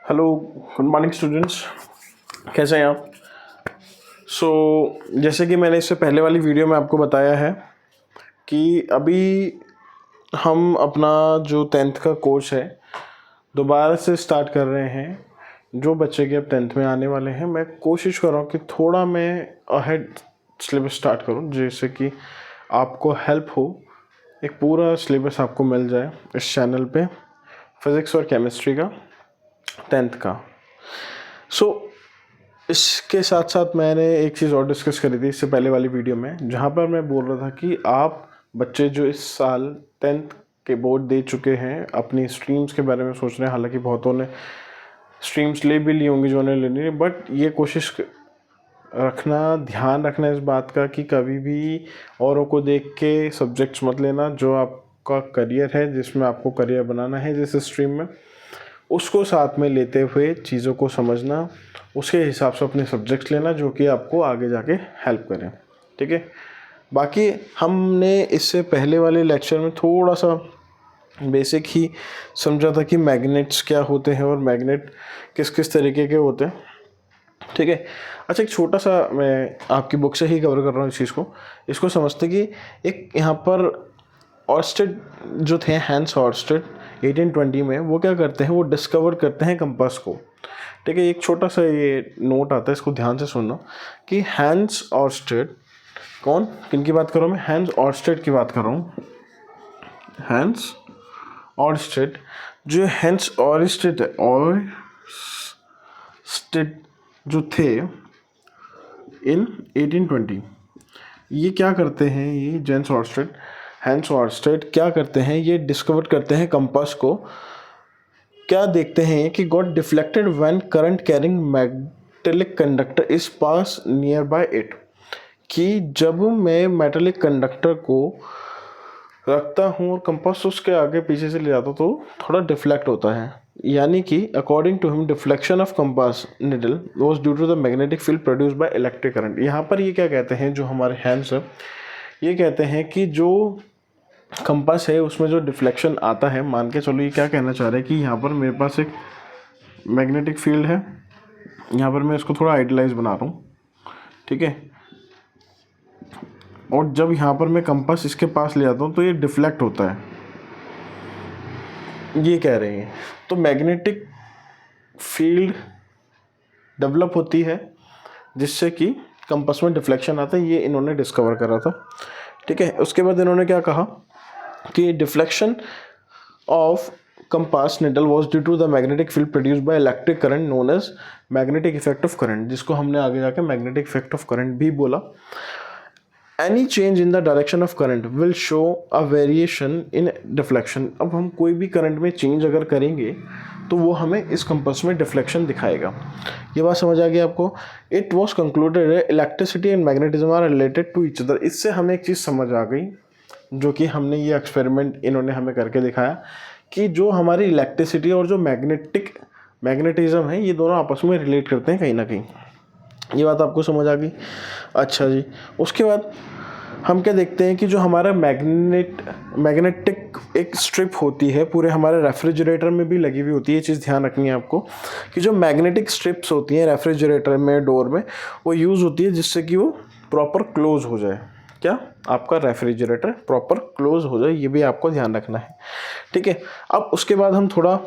Hello, good morning students. कैसे हैं आप? जैसे कि मैंने इससे पहले वाली वीडियो में आपको बताया है कि अभी हम अपना जो 10th का कोर्स है दोबारा से स्टार्ट कर रहे हैं। जो बच्चे के अब 10th में आने वाले हैं, मैं कोशिश कर रहा हूँ कि थोड़ा मैं अहेड सिलेबस स्टार्ट करूँ, जिससे कि आपको हेल्प हो। एक पूरा सिलेबस आपको मिल जाए इस चैनल पे, फिज़िक्स और केमिस्ट्री का 10th का। इसके साथ साथ मैंने एक चीज़ और डिस्कस करी थी इससे पहले वाली वीडियो में, जहाँ पर मैं बोल रहा था कि आप बच्चे जो इस साल 10th के बोर्ड दे चुके हैं, अपनी स्ट्रीम्स के बारे में सोच रहे हैं। हालांकि बहुतों ने स्ट्रीम्स ले भी ली होंगी जो उन्हें लेनी है, बट ये कोशिश रखना, ध्यान रखना इस बात का कि कभी भी औरों को देख के सब्जेक्ट्स मत लेना। जो आपका करियर है, जिसमें आपको करियर बनाना है जिस स्ट्रीम में, उसको साथ में लेते हुए चीज़ों को समझना, उसके हिसाब से अपने सब्जेक्ट्स लेना जो कि आपको आगे जाके हेल्प करें। ठीक है। बाकी हमने इससे पहले वाले लेक्चर में थोड़ा सा बेसिक ही समझा था कि मैग्नेट्स क्या होते हैं और मैग्नेट किस किस तरीके के होते हैं। ठीक है। अच्छा, एक छोटा सा मैं आपकी बुक से ही कवर कर रहा हूँ इस चीज़ को। इसको समझते कि एक यहाँ पर ऑर्स्टेड जो थे, हैंस ऑर्स्टेड 1820 में, वो क्या करते हैं, वो डिस्कवर करते हैं कंपास को। ठीक है। एक छोटा सा ये नोट आता है, इसको ध्यान से सुनना कि हैंस ऑर्स्टेड कौन, किन की बात कर रहा हूँ मैं? हैंस ऑर्स्टेड की बात कर रहा हूँ। हैंस ऑर्स्टेड, जो हैंस ऑर्स्टेड जो थे इन 1820, ये क्या करते हैं, ये हैंस ऑर्स्टेड क्या करते हैं, ये डिस्कवर करते हैं कंपास को। क्या देखते हैं कि got deflected when current carrying metallic conductor is pass near by it, कि जब मैं मेटेलिक कंडक्टर को रखता हूँ और कंपास उसके आगे पीछे से ले जाता हूँ तो थोड़ा डिफ्लेक्ट होता है। यानी कि according to him deflection of compass needle was due to the magnetic field produce by electric current. यहाँ पर ये क्या कहते हैं, जो हमारे हैंड्स है, ये कहते हैं कि जो कंपास है उसमें जो डिफ्लेक्शन आता है, मान के चलो ये क्या कहना चाह रहे हैं कि यहाँ पर मेरे पास एक मैग्नेटिक फील्ड है, यहाँ पर मैं इसको थोड़ा आइडियलाइज बना रहा हूँ। ठीक है। और जब यहाँ पर मैं कंपास इसके पास ले जाता हूँ तो ये डिफ्लेक्ट होता है, ये कह रहे हैं। तो मैग्नेटिक फील्ड डेवलप होती है जिससे कि कंपास में डिफ्लेक्शन आता है, ये इन्होंने डिस्कवर करा था। ठीक है। उसके बाद इन्होंने क्या कहा कि deflection of compass needle was due to the magnetic field produced by electric current known as magnetic effect of current, जिसको हमने आगे जाके मैग्नेटिक इफेक्ट ऑफ करंट भी बोला। Any change in the direction of current will show a variation in deflection. अब हम कोई भी करंट में चेंज अगर करेंगे तो वो हमें इस कंपास में डिफ्लेक्शन दिखाएगा। ये बात समझ आ गई आपको? It was concluded electricity and magnetism are related to each other. इससे हमें एक चीज़ समझ आ गई, जो कि हमने ये एक्सपेरिमेंट इन्होंने हमें करके दिखाया, कि जो हमारी इलेक्ट्रिसिटी और जो मैग्नेटिज्म है, ये दोनों आपस में रिलेट करते हैं कहीं ना कहीं। ये बात आपको समझ आ गई? अच्छा जी। उसके बाद हम क्या देखते हैं कि जो हमारा मैग्नेटिक एक स्ट्रिप होती है, पूरे हमारे रेफ्रिजरेटर में भी लगी हुई होती है। ये चीज़ ध्यान रखनी है आपको कि जो मैग्नेटिक स्ट्रिप्स होती हैं रेफ्रिजरेटर में, डोर में, वो यूज़ होती है जिससे कि वो प्रॉपर क्लोज हो जाए। क्या? आपका रेफ्रिजरेटर प्रॉपर क्लोज हो जाए, ये भी आपको ध्यान रखना है। ठीक है। अब उसके बाद हम थोड़ा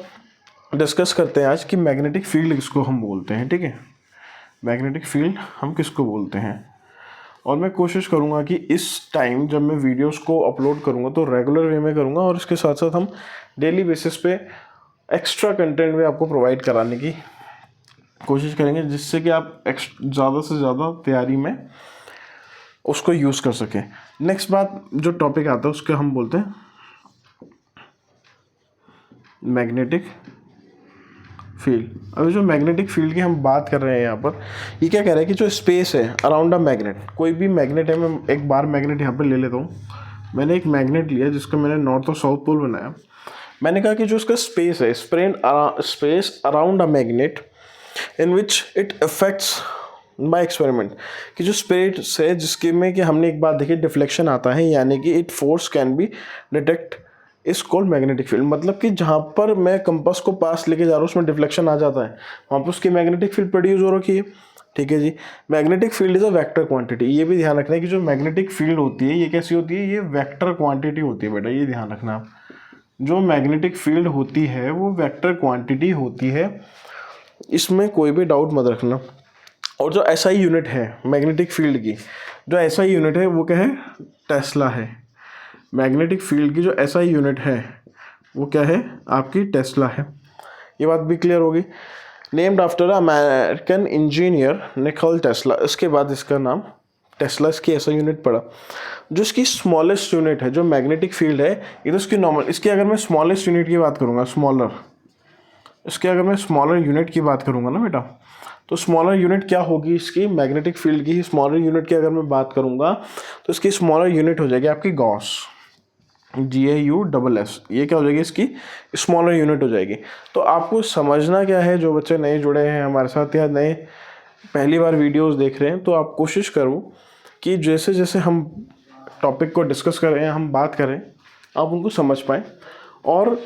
डिस्कस करते हैं आज कि मैग्नेटिक फील्ड किसको हम बोलते हैं। ठीक है। मैग्नेटिक फील्ड हम किसको बोलते हैं, और मैं कोशिश करूँगा कि इस टाइम जब मैं वीडियोस को अपलोड करूँगा तो रेगुलर वे में करूँगा, और इसके साथ साथ हम डेली बेसिस पे एक्स्ट्रा कंटेंट भी आपको प्रोवाइड कराने की कोशिश करेंगे, जिससे कि आप ज़्यादा से ज़्यादा तैयारी में उसको यूज़ कर सकें। नेक्स्ट बात, जो टॉपिक आता है उसके हम बोलते हैं मैग्नेटिक फील्ड। अभी जो मैग्नेटिक फील्ड की हम बात कर रहे हैं यहाँ पर, ये क्या कह रहा है कि जो स्पेस है अराउंड अ मैग्नेट, कोई भी मैग्नेट है, मैं एक बार मैग्नेट यहाँ पर ले लेता हूँ। मैंने एक मैग्नेट लिया जिसका मैंने नॉर्थ और साउथ पोल बनाया। मैंने कहा कि जो उसका स्पेस है, space around a magnet in which it affects by experiment, कि जो स्पेस है जिसके में कि हमने एक बात देखी, डिफ्लेक्शन आता है, यानी कि it force can be detect is called magnetic field. मतलब कि जहाँ पर मैं कंपास को पास लेके जा रहा हूँ उसमें डिफ्लेक्शन आ जाता है, वहाँ पर उसकी मैग्नेटिक फील्ड प्रोड्यूस हो रखी है। ठीक है जी। Magnetic field is a vector quantity. ये भी ध्यान रखना है कि जो मैग्नेटिक फील्ड होती है ये कैसी होती है, ये वेक्टर क्वांटिटी होती है बेटा, ये ध्यान रखना आप। जो मैग्नेटिक फील्ड होती है वो वेक्टर क्वांटिटी होती है, इसमें कोई भी डाउट मत रखना। और जो एसआई यूनिट है मैग्नेटिक फील्ड की, जो एसआई यूनिट है वो क्या है, टेस्ला है। मैग्नेटिक फील्ड की जो एसआई यूनिट है वो क्या है, आपकी टेस्ला है। ये बात भी क्लियर होगी। Named after American engineer Nikola Tesla, इसके बाद इसका नाम टेस्ला, इसकी एसआई यूनिट पड़ा। जो इसकी स्मॉलेस्ट यूनिट है जो मैग्नेटिक फील्ड है, ये तो इसकी नॉर्मल, इसकी अगर मैं स्मॉलेस्ट यूनिट की बात करूँगा, स्मॉलर, इसके अगर मैं स्मॉलर यूनिट की बात करूँगा ना बेटा, तो स्मॉलर यूनिट क्या होगी इसकी, मैग्नेटिक फील्ड की स्मॉलर यूनिट की अगर मैं बात करूँगा तो इसकी स्मॉलर यूनिट हो जाएगी आपकी गॉस, GAUSS। ये क्या हो जाएगी, इसकी स्मॉलर यूनिट हो जाएगी। तो आपको समझना क्या है, जो बच्चे नए जुड़े हैं हमारे साथ या नए पहली बार वीडियोस देख रहे हैं, तो आप कोशिश करो कि जैसे जैसे हम टॉपिक को डिस्कस करें, हम बात करें, आप उनको समझ पाएँ। और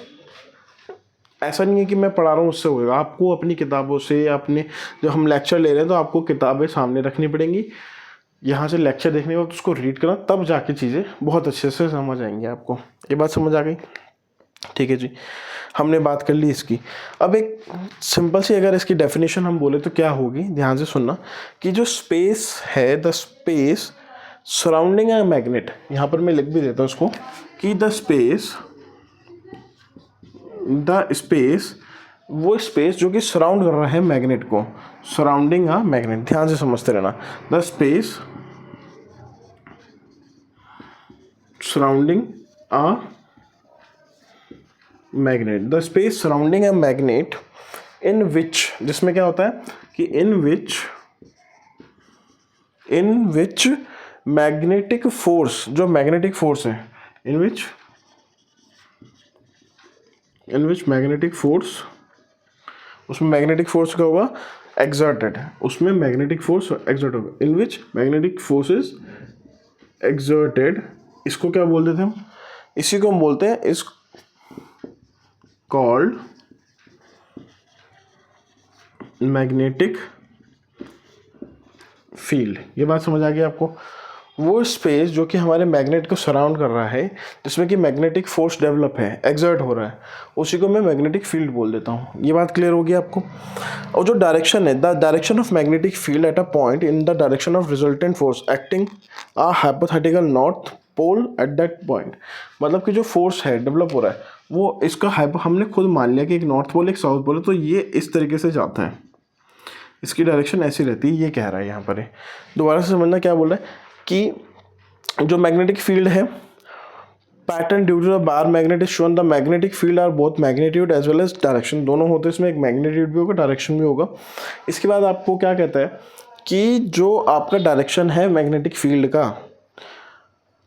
ऐसा नहीं है कि मैं पढ़ा रहा हूँ उससे होगा, आपको अपनी किताबों से, अपने जब हम लेक्चर ले रहे हैं तो आपको किताबें सामने रखनी पड़ेंगी, यहाँ से लेक्चर देखने के बाद उसको रीड करना, तब जाके चीज़ें बहुत अच्छे से समझ आएंगी आपको। ये बात समझ आ गई? ठीक है जी, हमने बात कर ली इसकी। अब एक सिंपल सी अगर इसकी डेफिनेशन हम बोले तो क्या होगी, ध्यान से सुनना, कि जो स्पेस है, the space surrounding a magnet, यहाँ पर मैं लिख भी देता हूँ उसको, कि द स्पेस वो स्पेस जो कि सराउंड कर रहा है मैग्नेट को, सराउंडिंग अ मैग्नेट, ध्यान से समझते रहना। The space surrounding a magnet, the space surrounding a magnet in which, जिसमें क्या होता है कि इन विच मैग्नेटिक फोर्स, जो मैग्नेटिक फोर्स है, इन विच मैग्नेटिक फोर्स, उसमें मैग्नेटिक फोर्स क्या होगा, एक्सर्टेड, उसमें मैग्नेटिक फोर्स एक्सर्ट होगा, in which magnetic force is exerted. इसको क्या बोल देते हम, इसी को हम बोलते हैं, इस कॉल्ड मैग्नेटिक फील्ड। ये बात समझ आ गई आपको? वो स्पेस जो कि हमारे मैग्नेट को सराउंड कर रहा है, जिसमें कि मैग्नेटिक फोर्स डेवलप है, एक्सर्ट हो रहा है, उसी को मैं मैग्नेटिक फील्ड बोल देता हूँ। ये बात क्लियर होगी आपको? और जो डायरेक्शन है, the direction of magnetic field at a point in the direction of resultant force acting a hypothetical north pole at that point. मतलब कि जो फोर्स है डेवलप हो रहा है वो इसका हमने खुद मान लिया कि एक नॉर्थ पोल एक साउथ पोल है, तो ये इस तरीके से जाता है, इसकी डायरेक्शन ऐसी रहती है, ये कह रहा है यहाँ पर। दोबारा से समझना क्या बोल रहा है, कि जो मैग्नेटिक फील्ड है, pattern due to the bar magnet is shown, the magnetic field are both magnitude as well as direction, दोनों होते हैं इसमें, एक मैग्नीट्यूड भी होगा, डायरेक्शन भी होगा। इसके बाद आपको क्या कहता है कि जो आपका डायरेक्शन है मैग्नेटिक फील्ड का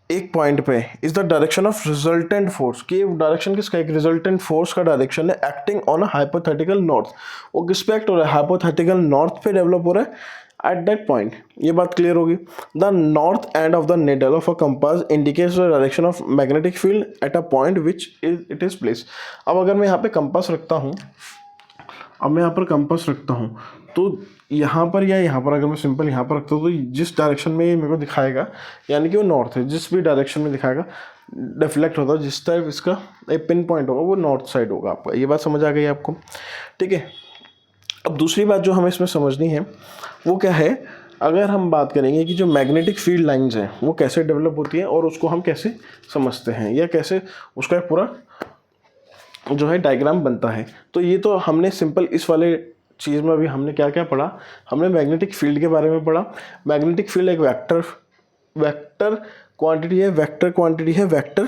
एक पॉइंट पे, is the direction of resultant force, कि डायरेक्शन किसका, एक रिजल्टेंट फोर्स का डायरेक्शन है, acting on a hypothetical north, वो किस पे एक्ट हो रहा है, हाइपोथेटिकल नॉर्थ पे डेवलप हो रहा है एट दैट पॉइंट। ये बात क्लियर होगी। The north end of the needle of a compass indicates the direction of magnetic field at a point which it is place. अब अगर मैं यहाँ पे कंपास रखता हूँ, तो यहाँ पर या यहाँ पर अगर मैं सिंपल यहाँ पर रखता हूँ, तो जिस डायरेक्शन में ये मेरे को दिखाएगा, यानी कि वो नॉर्थ है, जिस भी डायरेक्शन में दिखाएगा डिफ्लेक्ट होता है, जिस टाइप इसका एक पिन पॉइंट होगा वो नॉर्थ साइड होगा आपका। ये बात समझ आ गई आपको? ठीक है। अब दूसरी बात जो हमें इसमें समझनी है वो क्या है, अगर हम बात करेंगे कि जो मैग्नेटिक फील्ड लाइंस हैं वो कैसे डेवलप होती हैं और उसको हम कैसे समझते हैं, या कैसे उसका एक पूरा जो है डायग्राम बनता है। तो ये तो हमने सिंपल इस वाले चीज़ में अभी हमने क्या क्या पढ़ा, हमने मैग्नेटिक फील्ड के बारे में पढ़ा। मैग्नेटिक फील्ड एक वेक्टर क्वांटिटी है, वेक्टर।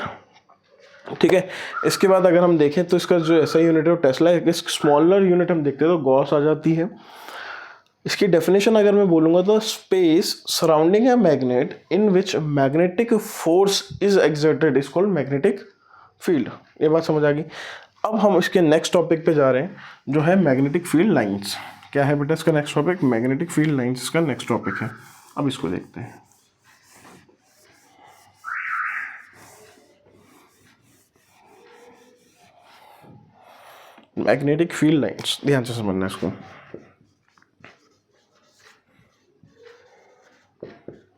ठीक है। इसके बाद अगर हम देखें तो इसका जो ऐसा यूनिट है वो टेस्ला है। इस स्मॉलर यूनिट हम देखते हैं तो गॉस आ जाती है। इसकी डेफिनेशन अगर मैं बोलूँगा तो space surrounding a magnet in which magnetic force is exerted is called magnetic field. ये बात समझ आ गई। अब हम इसके नेक्स्ट टॉपिक पे जा रहे हैं जो है मैग्नेटिक फील्ड लाइंस। क्या है बेटा इसका next topic? Magnetic field lines इसका नेक्स्ट टॉपिक है। अब इसको देखते हैं। मैग्नेटिक फील्ड लाइंस, ध्यान से समझना इसको।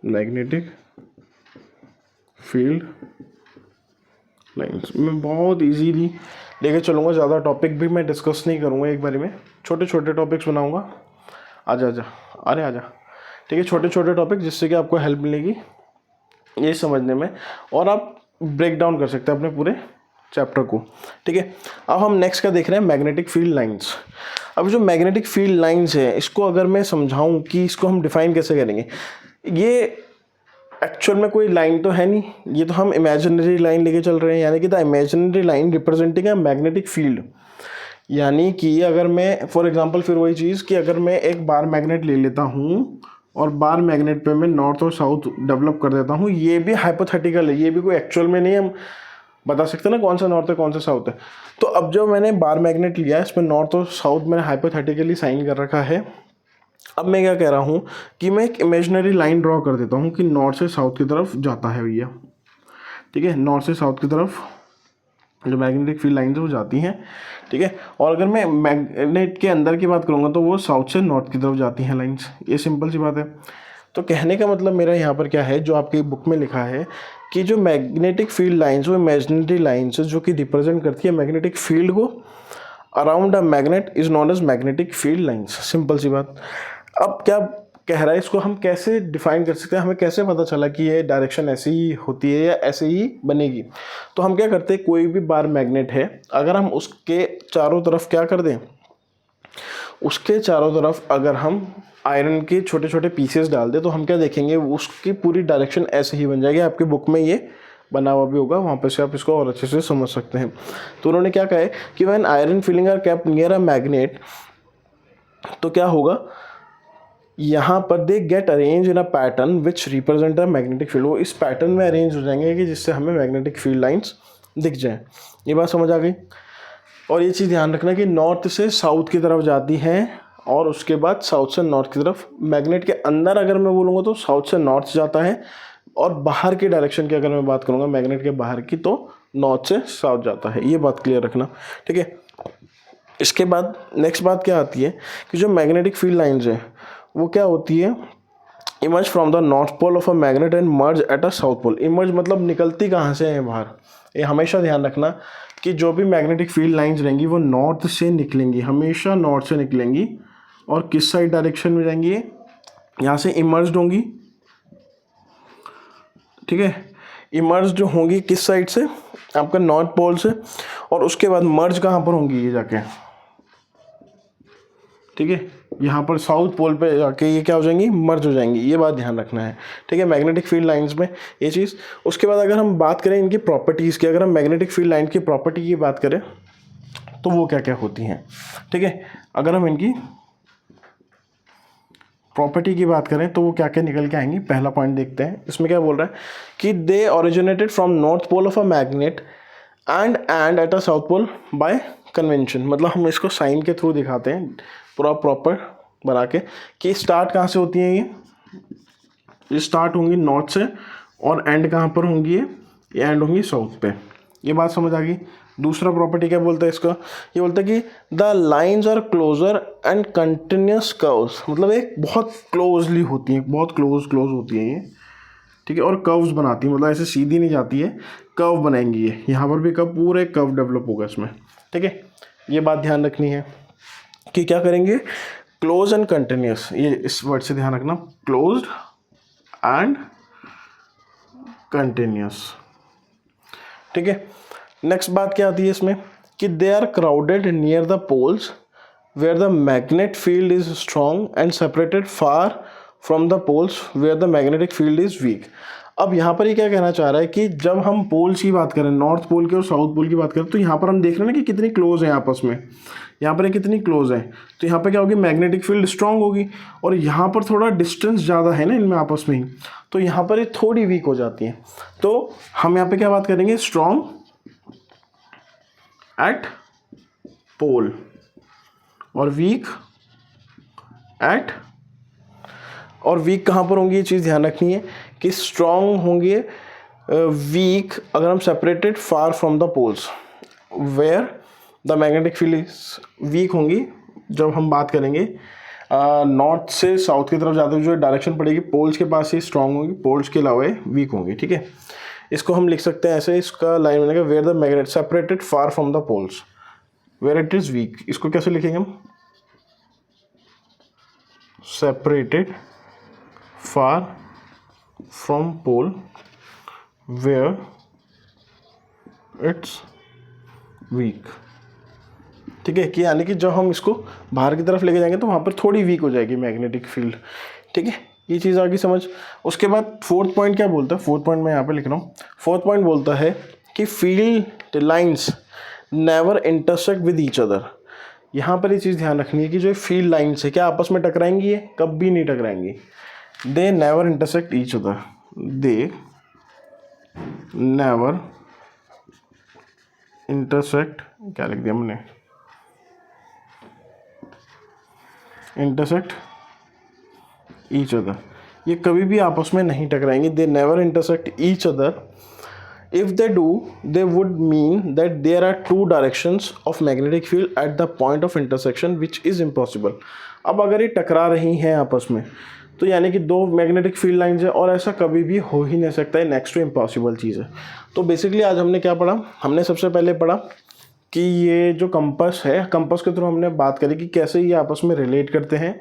मैग्नेटिक फील्ड लाइंस मैं बहुत इजीली लेके चलूँगा, ज़्यादा टॉपिक भी मैं डिस्कस नहीं करूँगा एक बारी में, छोटे छोटे टॉपिक्स बनाऊँगा। आजा आजा, अरे आजा, ठीक है, छोटे छोटे टॉपिक जिससे कि आपको हेल्प मिलेगी ये समझने में, और आप ब्रेक डाउन कर सकते हैं अपने पूरे चैप्टर को, ठीक है। अब हम नेक्स्ट का देख रहे हैं मैग्नेटिक फील्ड लाइंस। अब जो मैग्नेटिक फील्ड लाइंस है इसको अगर मैं समझाऊं कि इसको हम डिफाइन कैसे करेंगे, ये एक्चुअल में कोई लाइन तो है नहीं, ये तो हम इमेजिनरी लाइन लेके चल रहे हैं, यानी कि the imaginary line representing a magnetic field. यानी कि अगर मैं फॉर एग्जांपल फिर वही चीज़ कि अगर मैं एक बार मैग्नेट ले लेता हूँ और बार मैग्नेट पे मैं नॉर्थ और साउथ डेवलप कर देता हूँ, ये भी हाइपोथेटिकल है, ये भी कोई एक्चुअल में नहीं हम बता सकते ना कौन सा नॉर्थ है कौन सा साउथ है। तो अब जो मैंने बार मैग्नेट लिया है इसमें नॉर्थ और साउथ मैंने हाइपोथेटिकली साइन कर रखा है। अब मैं क्या कह रहा हूँ कि मैं एक इमेजिनरी लाइन ड्रॉ कर देता हूँ कि नॉर्थ से साउथ की तरफ जाता है भैया, ठीक है, नॉर्थ से साउथ की तरफ जो मैग्नेटिक फील्ड लाइन है वो जाती हैं, ठीक है। और अगर मैं मैग्नेट के अंदर की बात करूँगा तो वो साउथ से नॉर्थ की तरफ जाती हैं लाइंस, ये सिंपल सी बात है। तो कहने का मतलब मेरा यहाँ पर क्या है, जो आपकी बुक में लिखा है कि जो मैग्नेटिक फील्ड लाइंस वो इमेजिनरी लाइंस जो कि रिप्रेजेंट करती है मैग्नेटिक फील्ड को around a magnet is known as magnetic field lines, simple सी बात। अब क्या कह रहा है, इसको हम कैसे डिफाइन कर सकते हैं, हमें कैसे पता चला कि ये डायरेक्शन ऐसी ही होती है या ऐसे ही बनेगी। तो हम क्या करते हैं, कोई भी बार मैग्नेट है अगर हम उसके चारों तरफ क्या कर दें, उसके चारों तरफ अगर हम आयरन के छोटे छोटे पीसेस डाल दें तो हम क्या देखेंगे, उसकी पूरी डायरेक्शन ऐसे ही बन जाएगी। आपकी बुक में ये बना हुआ भी होगा, वहाँ पे से आप इसको और अच्छे से समझ सकते हैं। तो उन्होंने क्या कहा है कि when iron filling are kept near a magnet, तो क्या होगा यहाँ पर they get arrange in a pattern which represent a magnetic field. वो इस पैटर्न में अरेंज हो जाएंगे कि जिससे हमें मैग्नेटिक फील्ड लाइंस दिख जाए। ये बात समझ आ गई। और ये चीज़ ध्यान रखना कि नॉर्थ से साउथ की तरफ जाती हैं और उसके बाद साउथ से नॉर्थ की तरफ। मैग्नेट के अंदर अगर मैं बोलूँगा तो साउथ से नॉर्थ जाता है, और बाहर की डायरेक्शन की अगर मैं बात करूँगा मैग्नेट के बाहर की तो नॉर्थ से साउथ जाता है। ये बात क्लियर रखना, ठीक है। इसके बाद नेक्स्ट बात क्या आती है कि जो मैग्नेटिक फील्ड लाइंस है वो क्या होती है, emerge from the north pole of a magnet and merge at a south pole. Emerge मतलब निकलती कहाँ से है बाहर। ये हमेशा ध्यान रखना कि जो भी मैग्नेटिक फील्ड लाइंस रहेंगी वो नॉर्थ से निकलेंगी, हमेशा नॉर्थ से निकलेंगी। और किस साइड डायरेक्शन में जाएंगी, यहाँ से इमर्ज होंगी, ठीक है। इमर्ज जो होंगी किस साइड से, आपका नॉर्थ पोल से, और उसके बाद मर्ज कहाँ पर होंगी ये जाके, ठीक है, यहाँ पर साउथ पोल पे जाके ये क्या हो जाएंगी, मर्ज हो जाएंगी। ये बात ध्यान रखना है, ठीक है, मैग्नेटिक फील्ड लाइंस में ये चीज़। उसके बाद अगर हम बात करें इनकी प्रॉपर्टीज़ की, अगर हम मैग्नेटिक फील्ड लाइन की प्रॉपर्टी की बात करें तो वो क्या क्या होती हैं, ठीक है। अगर हम इनकी प्रॉपर्टी की बात करें तो वो क्या क्या निकल के आएंगी, पहला पॉइंट देखते हैं। इसमें क्या बोल रहा है कि they originated from north pole of a magnet and at a south pole by convention. मतलब हम इसको साइन के थ्रू दिखाते हैं पूरा प्रॉपर बना के कि स्टार्ट कहाँ से होती हैं ये स्टार्ट होंगी नॉर्थ से, और एंड कहाँ पर होंगी ये एंड होंगी साउथ पे। ये बात समझ आ गई। दूसरा प्रॉपर्टी क्या बोलता है इसका, ये बोलता है कि the lines are closer and continuous curves. मतलब एक बहुत क्लोजली होती हैं, बहुत क्लोज होती हैं ये, ठीक है, और कर्व्स बनाती है, मतलब ऐसे सीधी नहीं जाती है, कर्व बनाएंगी ये। यहाँ पर भी कर्व, पूरे कर्व डेवलप होगा इसमें, ठीक है। ये बात ध्यान रखनी है कि क्या करेंगे, क्लोज एंड कंटिन्यूस। ये इस वर्ड से ध्यान रखना, क्लोज्ड एंड कंटिन्यूस, ठीक है। नेक्स्ट बात क्या आती है इसमें कि they are crowded near the poles where the magnet field is strong and separated far from the poles where the magnetic field is weak. अब यहाँ पर ये क्या कहना चाह रहा है कि जब हम पोल्स की बात करें, नॉर्थ पोल की और साउथ पोल की बात करें, तो यहाँ पर हम देख रहे हैं ना कि कितनी क्लोज है आपस में, यहाँ पर कितनी क्लोज है। तो यहाँ पर क्या होगी, मैग्नेटिक फील्ड स्ट्रांग होगी, और यहाँ पर थोड़ा डिस्टेंस ज़्यादा है ना इनमें आपस में ही, तो यहाँ पर ये थोड़ी वीक हो जाती है। तो हम यहाँ पर क्या बात करेंगे, स्ट्रॉन्ग एट पोल और वीक एट, और वीक कहाँ पर होंगी, ये चीज़ ध्यान रखनी है कि स्ट्रॉन्ग होंगे वीक अगर हम separated far from the poles where the magnetic field weak होंगी जब हम बात करेंगे नॉर्थ से साउथ की तरफ जाते हुए जो डायरेक्शन पड़ेगी पोल्स के पास ही स्ट्रांग होंगी, पोल्स के अलावा वीक होंगी, ठीक है। इसको हम लिख सकते हैं ऐसे, इसका लाइन बनेगा where the magnet separated far from the poles where it is weak. इसको कैसे लिखेंगे हम, separated far from pole where it's weak, ठीक है। कि यानी कि जब हम इसको बाहर की तरफ लेके जाएंगे तो वहाँ पर थोड़ी वीक हो जाएगी मैग्नेटिक फील्ड, ठीक है। ये चीज़ आगे समझ। उसके बाद फोर्थ पॉइंट क्या बोलता है, फोर्थ पॉइंट मैं यहाँ पे लिख रहा हूँ। फोर्थ पॉइंट बोलता है कि field lines never intersect with each other. यहाँ पर ये चीज़ ध्यान रखनी है कि जो फील्ड लाइंस है क्या आपस में टकराएंगी, ये कभी नहीं टकराएंगी। They never intersect each other, they never intersect, क्या लिख दिया हमने, इंटरसेक्ट ईच अदर, ये कभी भी आपस में नहीं टकराएंगे। They never intersect each other. If they do they would mean that there are two directions of magnetic field at the point of intersection which is impossible. अब अगर ये टकरा रही हैं आपस में तो यानी कि दो मैग्नेटिक फील्ड लाइंस है और ऐसा कभी भी हो ही नहीं सकता है, नेक्स्ट टू इम्पॉसिबल चीज़ है। तो बेसिकली आज हमने क्या पढ़ा, हमने सबसे पहले पढ़ा कि ये जो कंपास है, कंपास के थ्रू हमने बात करी कि कैसे ये आपस में रिलेट करते हैं,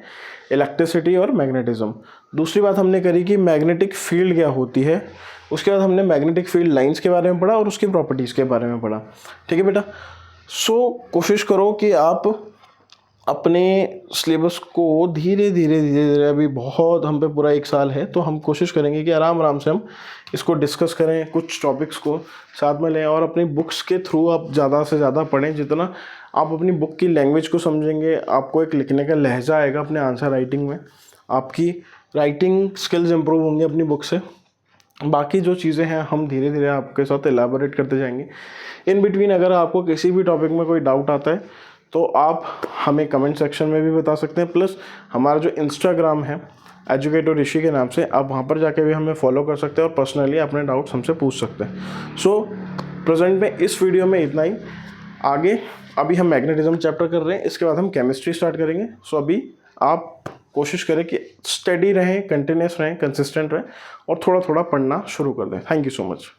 इलेक्ट्रिसिटी और मैग्नेटिज्म। दूसरी बात हमने करी कि मैग्नेटिक फील्ड क्या होती है। उसके बाद हमने मैग्नेटिक फील्ड लाइंस के बारे में पढ़ा और उसकी प्रॉपर्टीज़ के बारे में पढ़ा, ठीक है बेटा। सो कोशिश करो कि आप अपने सिलेबस को धीरे धीरे अभी बहुत हम पे पूरा 1 साल है, तो हम कोशिश करेंगे कि आराम आराम से हम इसको डिस्कस करें, कुछ टॉपिक्स को साथ में लें और अपनी बुक्स के थ्रू आप ज़्यादा से ज़्यादा पढ़ें। जितना आप अपनी बुक की लैंग्वेज को समझेंगे, आपको एक लिखने का लहजा आएगा अपने आंसर राइटिंग में, आपकी राइटिंग स्किल्स इंप्रूव होंगे अपनी बुक से। बाकी जो चीज़ें हैं हम धीरे धीरे आपके साथ एलाबोरेट करते जाएंगे। इन बिटवीन अगर आपको किसी भी टॉपिक में कोई डाउट आता है तो आप हमें कमेंट सेक्शन में भी बता सकते हैं। प्लस हमारा जो इंस्टाग्राम है एजुकेटर ऋषि के नाम से, आप वहाँ पर जाके भी हमें फॉलो कर सकते हैं और पर्सनली अपने डाउट्स हमसे पूछ सकते हैं। सो प्रेजेंट में इस वीडियो में इतना ही। आगे अभी हम मैग्नेटिज्म चैप्टर कर रहे हैं, इसके बाद हम केमिस्ट्री स्टार्ट करेंगे। सो अभी आप कोशिश करें कि स्टडी रहें, कंटिन्यूस रहें, कंसिस्टेंट रहें और थोड़ा थोड़ा पढ़ना शुरू कर दें। Thank you so much.